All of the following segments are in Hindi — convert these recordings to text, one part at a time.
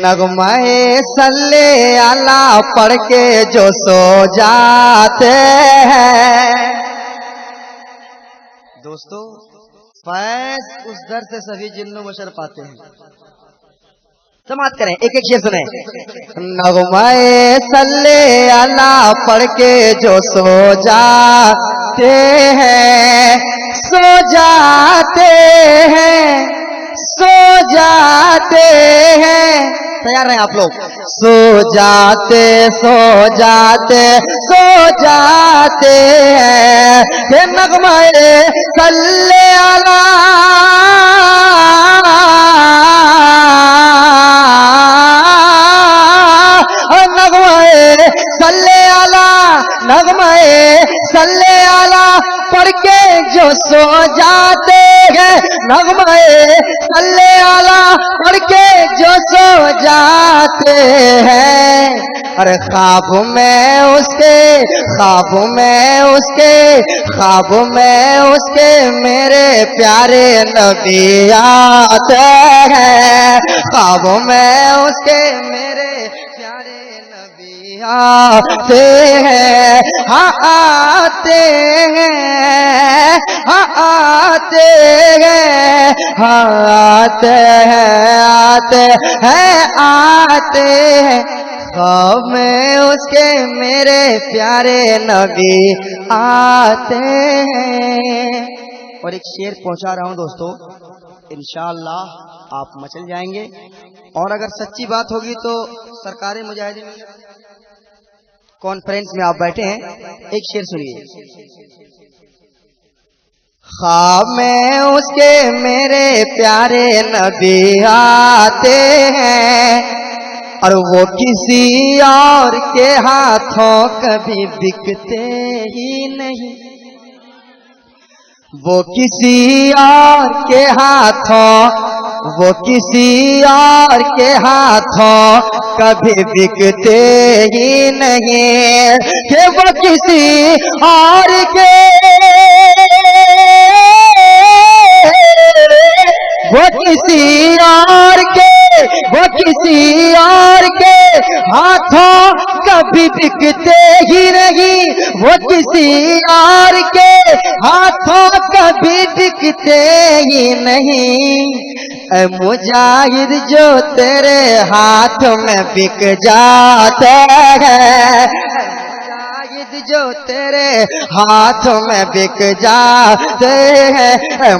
नगमाए सल्ले अला पढ़ के जो सो जाते हैं। दोस्तों, फैज उस दर से सभी जिन्नो बशर पाते हैं। समाप्त करें, एक एक शेर सुने। नगमाए सल्ले अला पढ़ के जो सो जाते हैं, सो जाते हैं, सो जाते हैं। तैयार रहे आप लोग। सो जाते, सो जाते, सो जाते हैं। हे नगमाए सल्ले अला नगमाए सल्ले अला, नगमाए सल्ले अला पढ़ के जो सो जाते हैं। नगमाए सल्ले अला पढ़ के जो सो जाते हैं। अरे ख्वाब में उसके, ख्वाब में उसके, ख्वाब में उसके मेरे प्यारे नबी आते हैं। ख्वाब में उसके मेरे प्यारे नबी आते हैं। हाँ आते हैं, हाँ आते हैं, हाँ आते हैं, आते हैं, आते हैं। ख्वाब में उसके मेरे प्यारे नबी आते हैं। और एक शेर पहुंचा रहा हूं दोस्तों, इंशाअल्लाह आप मचल जाएंगे। और अगर सच्ची बात होगी तो सरकारी मुजाहिदीन कॉन्फ्रेंस में आप बैठे हैं, एक शेर सुनिए। ख्वाब में उसके मेरे प्यारे नबी आते हैं, और वो किसी और के हाथों कभी बिकते ही नहीं। वो किसी और के हाथों, वो किसी और के हाथों कभी बिकते ही नहीं। कि वो किसी और के, वो किसी और के, वो किसी और के हाथों कभी बिकते ही नहीं। वो किसी और के हाथों कभी बिकते ही नहीं। ऐ मुजाहिद जो तेरे हाथ में बिक जाते हैं, मुजाहिद जो तेरे हाथ में बिक जाते हैं,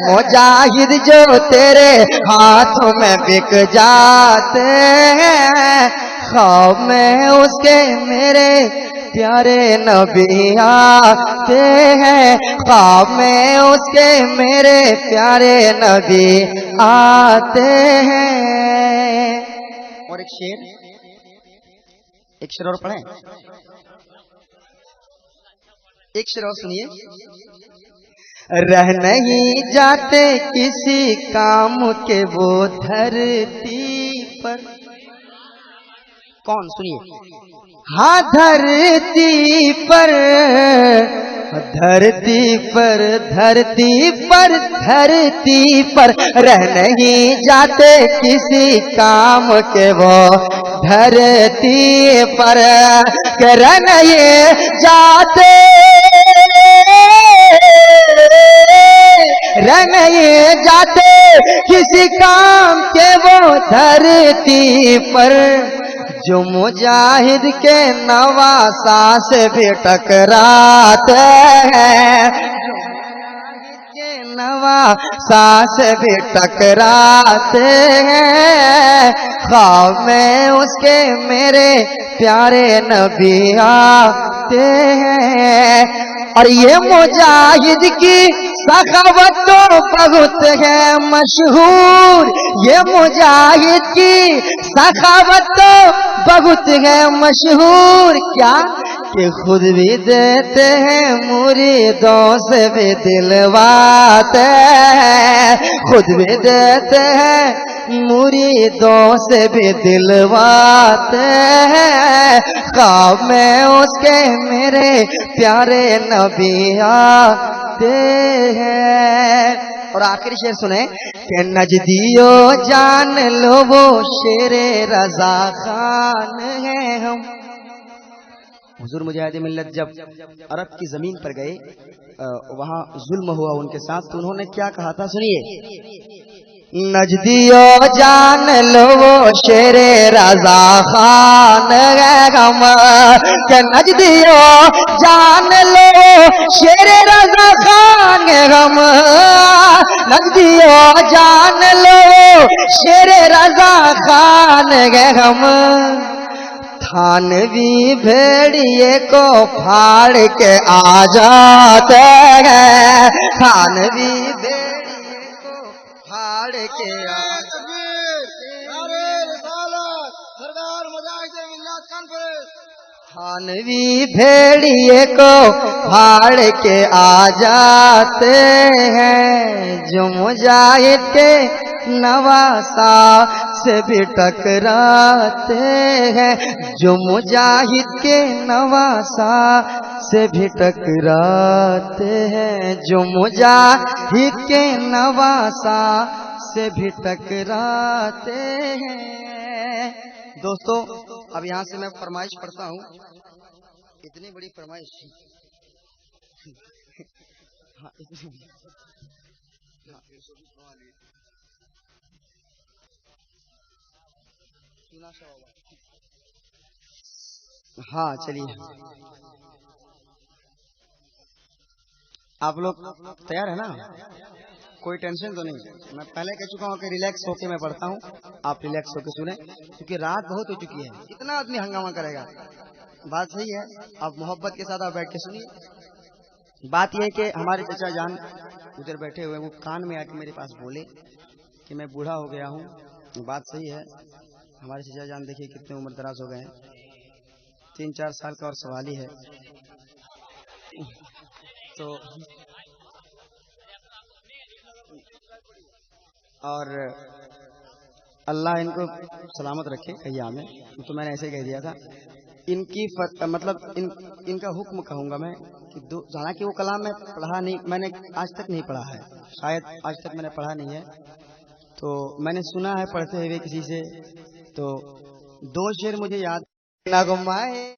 मुजाहिद जो तेरे हाथ में बिक जाते हैं। ख्वाब में उसके मेरे प्यारे नबी आते हैं। ख्वाब में उसके मेरे प्यारे नबी आते हैं। और एक शेर और पढ़ें, एक शेर और सुनिए। रह नहीं जाते किसी काम के वो धरती पर। कौन? सुनिए। हाँ धरती पर, धरती पर, धरती पर, धरती पर रह नहीं जाते किसी काम के वो धरती पर। रह नहीं जाते, रह नहीं जाते किसी काम के वो धरती पर। जो मुजाहिद के नवासा से भी टकराते हैं, जो मुजाहिद के नवासा से भी टकराते हैं। ख्वाब में उसके मेरे प्यारे नबी आते हैं। और ये मुजाहिद की सखावत तो बहुत है मशहूर, ये मुजाहिद की सखावत तो बहुत है मशहूर। क्या कि खुद भी देते हैं, मुरीदों से भी दिलवाते हैं। खुद भी देते हैं, मुरीदों से भी दिलवाते हैं। ख्वाब में उसके मेरे प्यारे नबी आते हैं। और आखिरी शेर सुने कि नजदियो जान लो वो शेरे रजा खान है हम। हुजूर मुजाहिद मिल्लत जब अरब की जमीन पर गए, वहां जुल्म हुआ उनके साथ, तो उन्होंने क्या कहा था सुनिए। नजदियो जान लो वो शेरे रजा खान है हम, के नजदियो जान लो शेरे रजा खान है हम, नजदियो जान लो शेरे रजा खान है हम। थानवी भेड़िए को फाड़ के आ जाते हैं, थानवी भेड़िए को फाड़ के आ थानवी भेड़िए को फाड़ के आ जाते हैं, जो मुजाहिद के नवासा से भी टकराते हैं, जो मुजाहिद के नवासा से भी टकराते हैं, जो मुजाहिद के नवासा से भी टकराते हैं। दोस्तों अब यहाँ से मैं फरमाइश पढ़ता हूँ, इतनी बड़ी फरमाइश हाँ चलिए, आप लोग तैयार है ना? कोई टेंशन तो नहीं। मैं पहले कह चुका हूँ कि रिलैक्स होके मैं पढ़ता हूँ, आप रिलैक्स होके सुने, क्योंकि रात बहुत हो चुकी है, कितना आदमी हंगामा करेगा। बात सही है, आप मोहब्बत के साथ आप बैठ के सुनिए। बात यह है कि हमारे चचा जान उधर बैठे हुए, वो कान में आके मेरे पास बोले कि मैं बूढ़ा हो गया हूँ। बात सही है, हमारे चचा जान देखिए कितने उम्र दराज हो गए हैं, 3-4 साल का और सवाल ही है। तो और अल्लाह इनको सलामत रखे कहिया में, तो मैंने ऐसे कह दिया था। इनकी मतलब इनका हुक्म कहूँगा मैं कि हालांकि वो कलाम में पढ़ा नहीं, मैंने आज तक नहीं पढ़ा है, शायद आज तक मैंने पढ़ा नहीं है, तो मैंने सुना है पढ़ते हुए किसी से। तो 2 शेर मुझे याद ना गुमाए